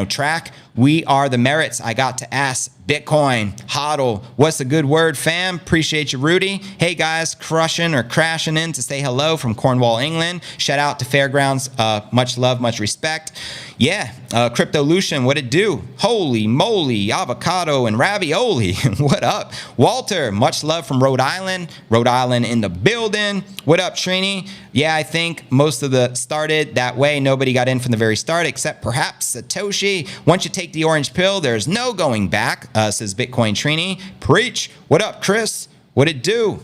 track. We are the merits. I got to ask Bitcoin, hodl. What's a good word, fam? Appreciate you, Rudy. Hey, guys, crushing or crashing in to say hello from Cornwall, England. Shout out to Fairgrounds. Much love, much respect. Yeah, Cryptolution, what it do? Holy moly, avocado and ravioli. What up? Walter, much love from Rhode Island. Rhode Island in the building. What up, Trini? Yeah, I think most of the started that way. Nobody got in from the very start except perhaps Satoshi. Once you take the orange pill, there's no going back, says Bitcoin Trini. Preach. What up, Chris? What it do?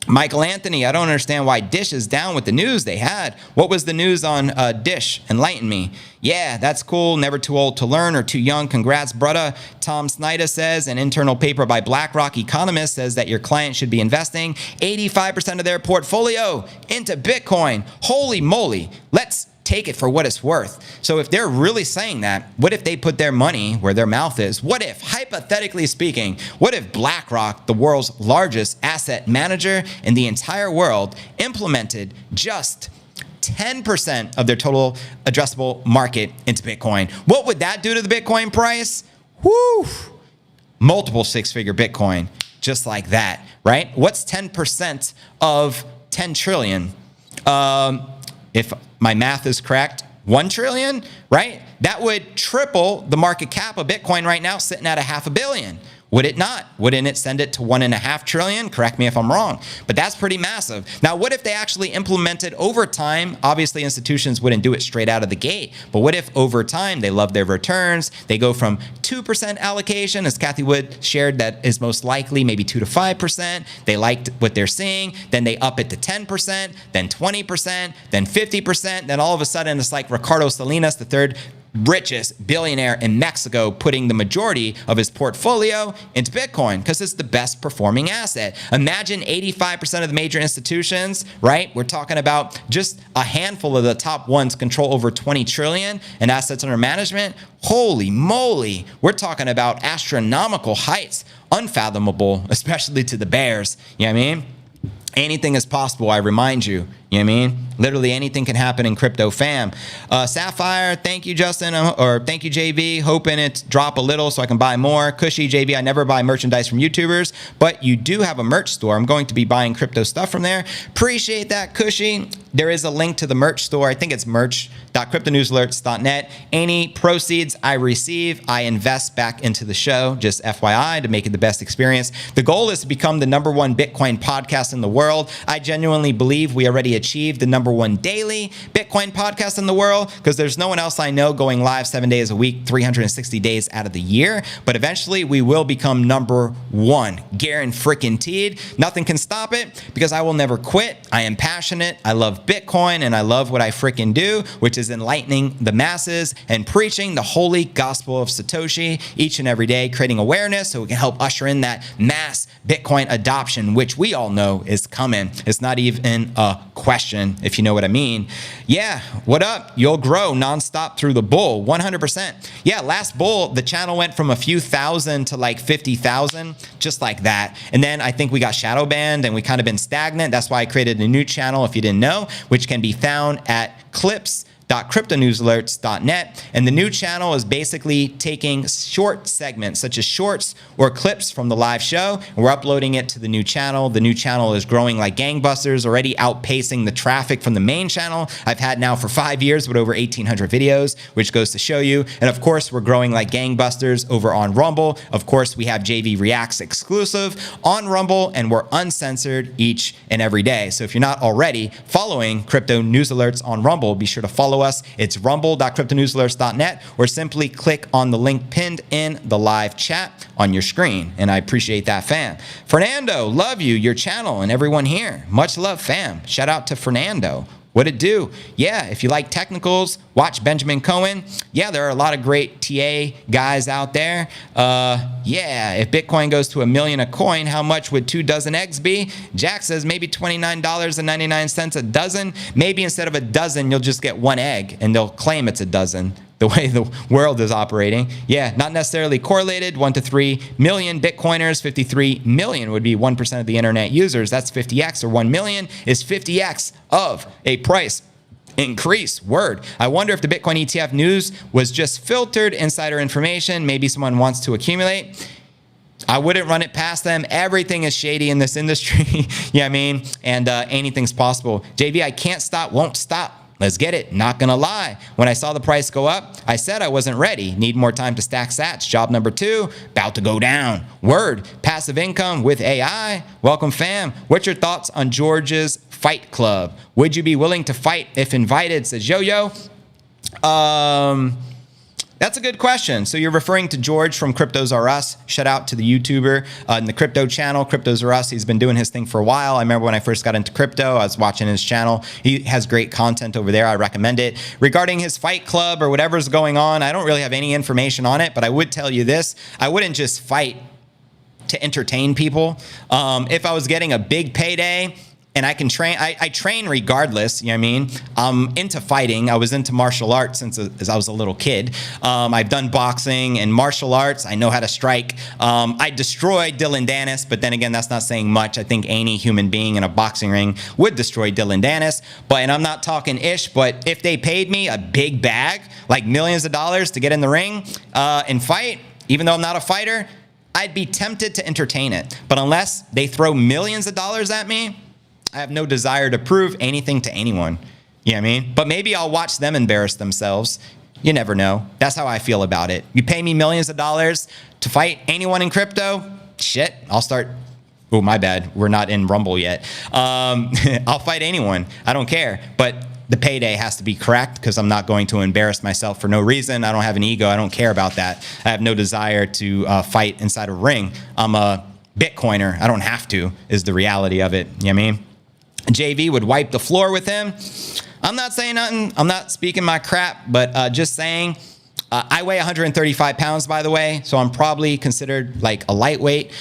Michael Anthony, I don't understand why Dish is down with the news they had. What was the news on Dish? Enlighten me. Yeah, that's cool. Never too old to learn or too young. Congrats, brother. Tom Snyder says an internal paper by BlackRock economist says that your client should be investing 85% of their portfolio into Bitcoin. Holy moly. Let's take it for what it's worth. So if they're really saying that, what if they put their money where their mouth is? What if, hypothetically speaking, what if BlackRock, the world's largest asset manager in the entire world, implemented just 10% of their total addressable market into Bitcoin? What would that do to the Bitcoin price? Woo! Multiple six-figure Bitcoin, just like that, right? What's 10% of 10 trillion? If my math is correct, 1 trillion, right? That would triple the market cap of Bitcoin right now, sitting at $500 million. Would it not? Wouldn't it send it to 1.5 trillion? Correct me if I'm wrong, but that's pretty massive. Now, what if they actually implemented over time? Obviously, institutions wouldn't do it straight out of the gate, but what if over time they love their returns? They go from 2% allocation, as Kathy Wood shared, that is most likely maybe 2 to 5%. They liked what they're seeing. Then they up it to 10%, then 20%, then 50%. Then all of a sudden, it's like Ricardo Salinas, the third richest billionaire in Mexico, putting the majority of his portfolio into Bitcoin because it's the best performing asset. Imagine 85% of the major institutions, right? We're talking about just a handful of the top ones control over 20 trillion in assets under management. Holy moly. We're talking about astronomical heights, unfathomable, especially to the bears. You know what I mean? Anything is possible, I remind you. You know what I mean? Literally anything can happen in crypto, fam. Sapphire, thank you, Justin, or thank you, JV. Hoping it drop a little so I can buy more. Cushy, JV, I never buy merchandise from YouTubers, but you do have a merch store. I'm going to be buying crypto stuff from there. Appreciate that, Cushy. There is a link to the merch store. I think it's merch.cryptonewsalerts.net. Any proceeds I receive, I invest back into the show, just FYI, to make it the best experience. The goal is to become the #1 Bitcoin podcast in the world. I genuinely believe we already achieved the #1 daily Bitcoin podcast in the world, because there's no one else I know going live 7 days a week, 360 days out of the year. But eventually we will become #1. Guaranteed. Nothing can stop it, because I will never quit. I am passionate. I love Bitcoin, and I love what I freaking do, which is enlightening the masses and preaching the holy gospel of Satoshi each and every day, creating awareness so we can help usher in that mass Bitcoin adoption, which we all know is coming. It's not even a question, if you know what I mean. Yeah, what up? You'll grow nonstop through the bull, 100%. Yeah, last bull, the channel went from a few thousand to like 50,000, just like that. And then I think we got shadow banned and we kind of been stagnant. That's why I created a new channel, if you didn't know, which can be found at clips.cryptonewsalerts.net. And the new channel is basically taking short segments, such as shorts or clips from the live show, and we're uploading it to the new channel. The new channel is growing like gangbusters, already outpacing the traffic from the main channel I've had now for 5 years with over 1,800 videos, which goes to show you. And of course, we're growing like gangbusters over on Rumble. Of course, we have JV Reacts exclusive on Rumble, and we're uncensored each and every day. So if you're not already following Crypto News Alerts on Rumble, be sure to follow us. It's rumble.cryptonewsalerts.net, or simply click on the link pinned in the live chat on your screen. And I appreciate that, fam. Fernando, love you, your channel, and everyone here. Much love, fam. Shout out to Fernando. What it do? Yeah, if you like technicals, watch Benjamin Cohen. Yeah, there are a lot of great TA guys out there. Yeah, if Bitcoin goes to $1 million a coin, how much would 2 dozen eggs be? Jack says maybe $29.99 a dozen. Maybe instead of a dozen, you'll just get 1 egg, and they'll claim it's a dozen. The way the world is operating. Yeah, not necessarily correlated. 1 to 3 million Bitcoiners, 53 million would be 1% of the internet users. That's 50x, or 1 million is 50x of a price increase. Word. I wonder if the Bitcoin ETF news was just filtered insider information. Maybe someone wants to accumulate. I wouldn't run it past them. Everything is shady in this industry. You know what I mean? And anything's possible. JV, I can't stop, won't stop. Let's get it. Not gonna lie. When I saw the price go up, I said I wasn't ready. Need more time to stack sats. Job number 2, about to go down. Word. Passive income with AI. Welcome, fam. What's your thoughts on George's Fight Club? Would you be willing to fight if invited? Says Yo-Yo. That's a good question. So you're referring to George from Cryptos R Us. Shout out to the YouTuber in the crypto channel, Cryptos R Us. He's been doing his thing for a while. I remember when I first got into crypto, I was watching his channel. He has great content over there. I recommend it. Regarding his fight club or whatever's going on, I don't really have any information on it, but I would tell you this. I wouldn't just fight to entertain people. If I was getting a big payday, and I can train, I train regardless, you know what I mean? I'm into fighting. I was into martial arts since I was a little kid. I've done boxing and martial arts. I know how to strike. I destroyed Dylan Dennis, but then again, that's not saying much. I think any human being in a boxing ring would destroy Dylan Dennis. And I'm not talking ish, but if they paid me a big bag, like millions of dollars to get in the ring and fight, even though I'm not a fighter, I'd be tempted to entertain it. But unless they throw millions of dollars at me, I have no desire to prove anything to anyone. You know what I mean? But maybe I'll watch them embarrass themselves. You never know. That's how I feel about it. You pay me millions of dollars to fight anyone in crypto? Shit, I'll start. Oh, my bad. We're not in Rumble yet. I'll fight anyone. I don't care. But the payday has to be correct, because I'm not going to embarrass myself for no reason. I don't have an ego. I don't care about that. I have no desire to fight inside a ring. I'm a Bitcoiner. I don't have to, is the reality of it. You know what I mean? JV would wipe the floor with him. I'm not saying nothing. I'm not speaking my crap, but just saying. I weigh 135 pounds, by the way, so I'm probably considered like a lightweight.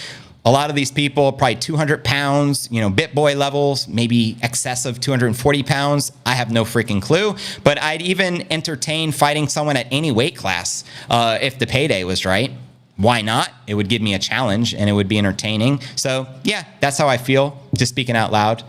A lot of these people, probably 200 pounds, you know, BitBoy levels, maybe excessive 240 pounds. I have no freaking clue. But I'd even entertain fighting someone at any weight class if the payday was right. Why not? It would give me a challenge and it would be entertaining. So yeah, that's how I feel, just speaking out loud.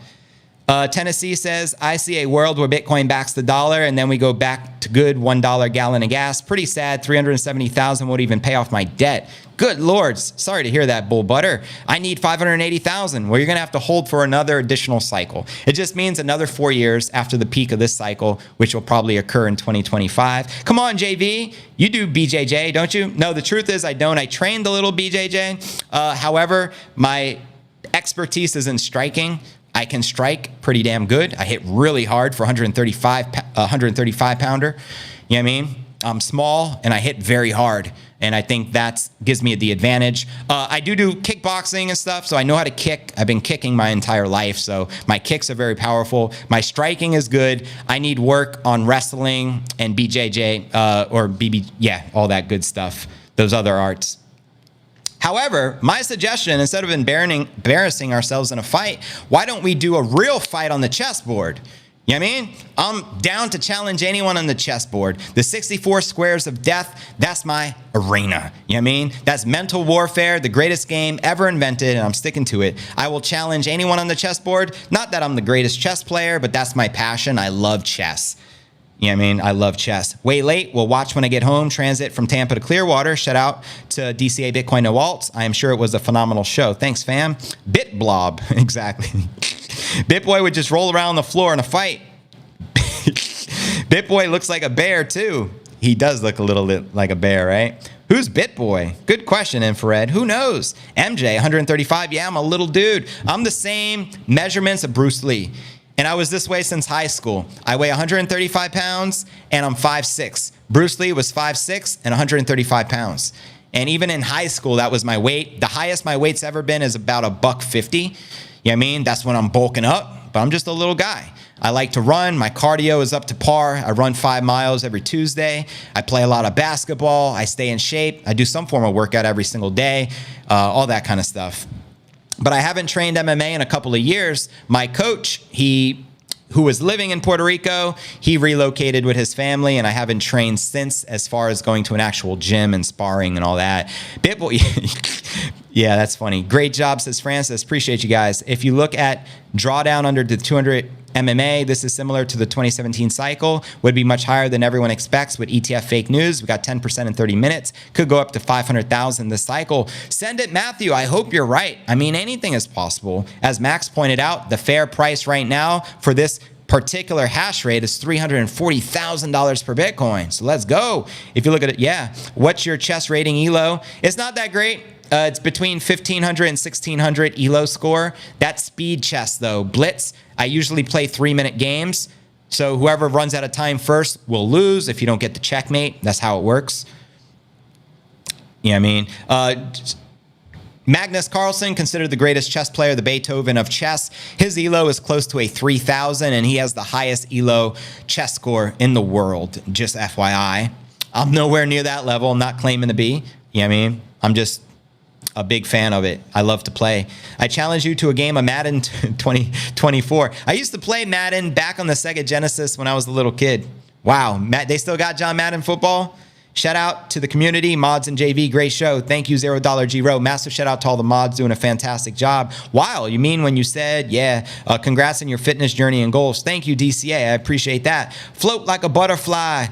Tennessee says, I see a world where Bitcoin backs the dollar and then we go back to good $1 gallon of gas. Pretty sad. 370,000 won't even pay off my debt. Good lords. Sorry to hear that, bull butter. I need 580,000. Well, you're going to have to hold for another additional cycle. It just means another 4 years after the peak of this cycle, which will probably occur in 2025. Come on, JV. You do BJJ, don't you? No, the truth is I don't. I trained a little BJJ. However, my expertise is in striking. I can strike pretty damn good. I hit really hard for 135 pounder. You know what I mean? I'm small and I hit very hard. And I think that gives me the advantage. I do kickboxing and stuff, so I know how to kick. I've been kicking my entire life, so my kicks are very powerful. My striking is good. I need work on wrestling and BJJ or BB, yeah, all that good stuff, those other arts. However, my suggestion, instead of embarrassing ourselves in a fight, why don't we do a real fight on the chessboard? You know what I mean? I'm down to challenge anyone on the chessboard. The 64 squares of death, that's my arena. You know what I mean? That's mental warfare, the greatest game ever invented, and I'm sticking to it. I will challenge anyone on the chessboard. Not that I'm the greatest chess player, but that's my passion. I love chess. You know what I mean? I love chess. Way late. We'll watch when I get home. Transit from Tampa to Clearwater. Shout out to DCA Bitcoin No Alts. I am sure it was a phenomenal show. Thanks, fam. Bitblob. Exactly. Bitboy would just roll around the floor in a fight. Bitboy looks like a bear, too. He does look a little bit like a bear, right? Who's Bitboy? Good question, Infrared. Who knows? MJ, 135. Yeah, I'm a little dude. I'm the same measurements of Bruce Lee. And I was this way since high school. I weigh 135 pounds and I'm 5'6". Bruce Lee was 5'6" and 135 pounds. And even in high school, that was my weight. The highest my weight's ever been is about $150. You know what I mean? That's when I'm bulking up, but I'm just a little guy. I like to run. My cardio is up to par. I run 5 miles every Tuesday. I play a lot of basketball. I stay in shape. I do some form of workout every single day, all that kind of stuff. But I haven't trained MMA in a couple of years. My coach, who was living in Puerto Rico, he relocated with his family, and I haven't trained since as far as going to an actual gym and sparring and all that. Bitboy, yeah, that's funny. Great job, says Francis. Appreciate you guys. If you look at drawdown under the 200 MMA, this is similar to the 2017 cycle, would be much higher than everyone expects with ETF fake news. We got 10% in 30 minutes, could go up to 500,000 this cycle. Send it, Matthew. I hope you're right. I mean, anything is possible. As Max pointed out, the fair price right now for this particular hash rate is $340,000 per Bitcoin. So let's go. If you look at it, yeah. What's your chess rating, ELO? It's not that great. It's between 1,500 and 1,600 ELO score. That's speed chess, though. Blitz, I usually play 3-minute games. So whoever runs out of time first will lose if you don't get the checkmate. That's how it works. You know what I mean? Magnus Carlsen, considered the greatest chess player, the Beethoven of chess. His ELO is close to a 3,000, and he has the highest ELO chess score in the world, just FYI. I'm nowhere near that level. I'm not claiming to be. You know what I mean? I'm just a big fan of it. I love to play. I challenge you to a game of Madden 2024. I used to play Madden back on the Sega Genesis when I was a little kid. Wow, they still got John Madden football? Shout out to the community, mods and JV, great show. Thank you, $0 G-Row. Massive shout out to all the mods doing a fantastic job. Wow, you mean when you said, yeah, congrats on your fitness journey and goals. Thank you, DCA, I appreciate that. Float like a butterfly,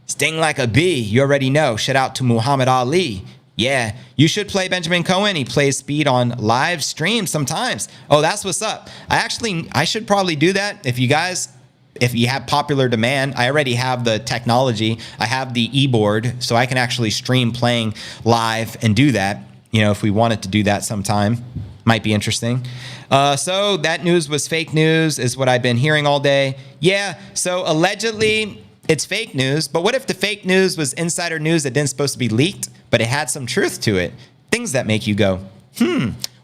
sting like a bee. You already know. Shout out to Muhammad Ali. Yeah, you should play Benjamin Cohen. He plays speed on live streams sometimes. Oh, that's what's up. I should probably do that if you have popular demand. I already have the technology. I have the e-board, so I can actually stream playing live and do that. You know, if we wanted to do that sometime, might be interesting. So that news was fake news is what I've been hearing all day. Yeah, so allegedly it's fake news, but what if the fake news was insider news that didn't supposed to be leaked, but it had some truth to it? Things that make you go,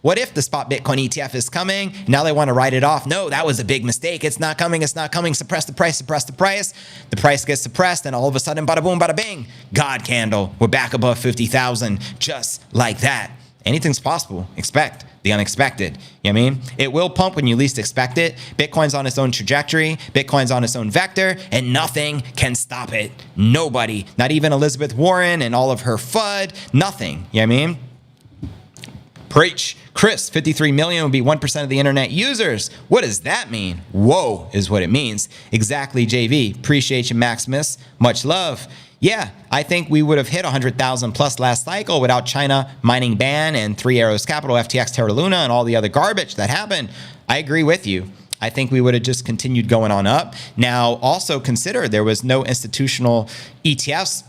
what if the spot Bitcoin ETF is coming? Now they want to write it off. No, that was a big mistake. It's not coming. It's not coming. Suppress the price. Suppress the price. The price gets suppressed, and all of a sudden, bada boom, bada bing. God candle. We're back above 50,000, just like that. Anything's possible. Expect the unexpected. You know what I mean? It will pump when you least expect it. Bitcoin's on its own trajectory. Bitcoin's on its own vector, and nothing can stop it. Nobody. Not even Elizabeth Warren and all of her FUD. Nothing. You know what I mean? Preach. Chris, 53 million would be 1% of the internet users. What does that mean? Whoa is what it means. Exactly, JV. Appreciate you, Maximus. Much love. Yeah, I think we would have hit 100,000 plus last cycle without China mining ban and Three Arrows Capital, FTX, Terra Luna, and all the other garbage that happened. I agree with you. I think we would have just continued going on up. Now, also consider there was no institutional ETFs,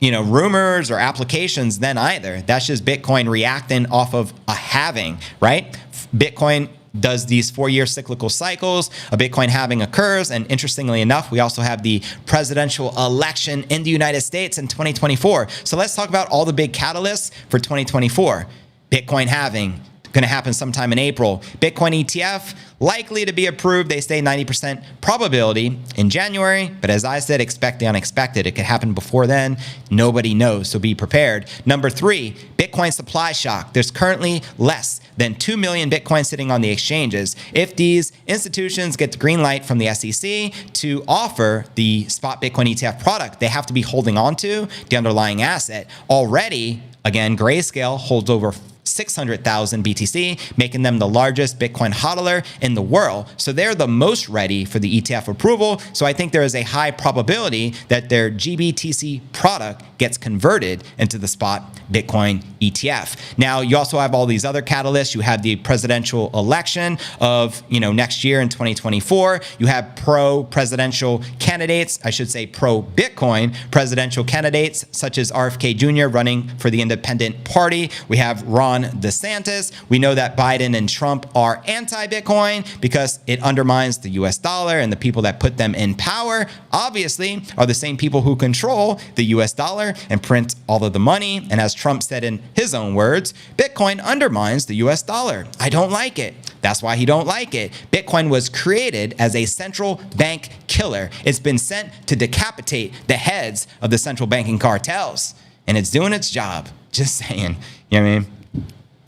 rumors or applications then either. That's just Bitcoin reacting off of a halving, right? Bitcoin does these 4-year cyclical cycles. A Bitcoin halving occurs. And interestingly enough, we also have the presidential election in the United States in 2024. So let's talk about all the big catalysts for 2024. Bitcoin halving, going to happen sometime in April. Bitcoin ETF, likely to be approved. They say 90% probability in January. But as I said, expect the unexpected. It could happen before then. Nobody knows, so be prepared. Number 3, Bitcoin supply shock. There's currently less than 2 million Bitcoin sitting on the exchanges. If these institutions get the green light from the SEC to offer the spot Bitcoin ETF product, they have to be holding on to the underlying asset. Already, again, Grayscale holds over 600,000 BTC, making them the largest Bitcoin hodler in the world. So they're the most ready for the ETF approval. So I think there is a high probability that their GBTC product gets converted into the spot Bitcoin ETF. Now, you also have all these other catalysts. You have the presidential election of, next year in 2024. You have pro-presidential candidates, I should say pro-Bitcoin presidential candidates, such as RFK Jr. running for the Independent Party. We have Ron DeSantis. We know that Biden and Trump are anti-Bitcoin because it undermines the US dollar, and the people that put them in power, obviously, are the same people who control the US dollar and print all of the money. And as Trump said in his own words, Bitcoin undermines the US dollar. I don't like it. That's why he don't like it. Bitcoin was created as a central bank killer. It's been sent to decapitate the heads of the central banking cartels, and it's doing its job. Just saying. You know what I mean?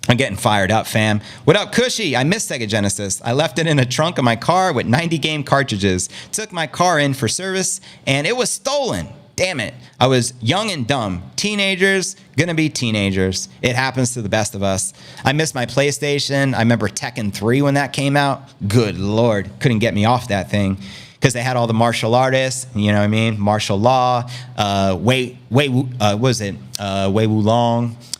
I'm getting fired up, fam. What up, Cushy? I missed Sega Genesis. I left it in a trunk of my car with 90 game cartridges. Took my car in for service, and it was stolen. Damn it. I was young and dumb. Teenagers, gonna be teenagers. It happens to the best of us. I missed my PlayStation. I remember Tekken 3 when that came out. Good Lord. Couldn't get me off that thing because they had all the martial artists, you know what I mean? Martial law, Wei Wulong.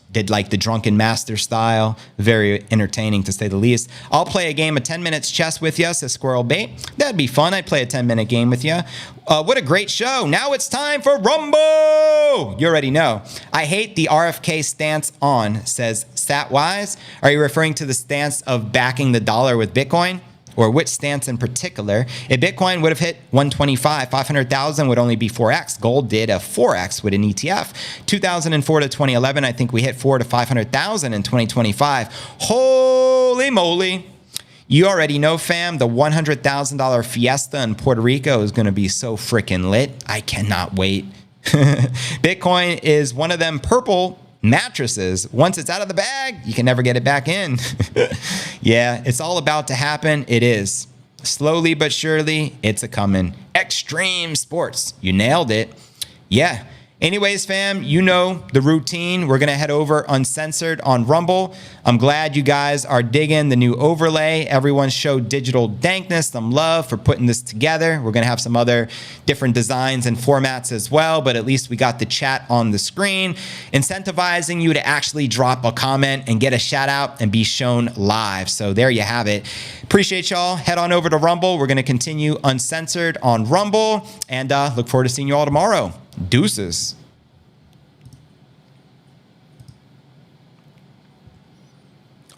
Did like the Drunken Master style. Very entertaining to say the least. I'll play a game of 10 minutes chess with you, says Squirrel Bait. That'd be fun. I'd play a 10-minute game with you. What a great show. Now it's time for Rumble. You already know. I hate the RFK stance on, says Statwise. Are you referring to the stance of backing the dollar with Bitcoin? Or which stance in particular? If Bitcoin would have hit 125, 500,000 would only be 4x. Gold did a 4x with an ETF. 2004 to 2011, I think we hit 4 to 500,000 in 2025. Holy moly. You already know, fam, the $100,000 fiesta in Puerto Rico is going to be so freaking lit. I cannot wait. Bitcoin is one of them purple mattresses. Once it's out of the bag, you can never get it back in. Yeah, it's all about to happen. It is. Slowly but surely, it's a coming. Extreme sports. You nailed it. Yeah. Anyways, fam, you know the routine. We're going to head over uncensored on Rumble. I'm glad you guys are digging the new overlay. Everyone showed Digital Dankness some love for putting this together. We're going to have some other different designs and formats as well, but at least we got the chat on the screen, incentivizing you to actually drop a comment and get a shout out and be shown live. So there you have it. Appreciate y'all. Head on over to Rumble. We're going to continue uncensored on Rumble, and look forward to seeing you all tomorrow. Deuces.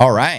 All right.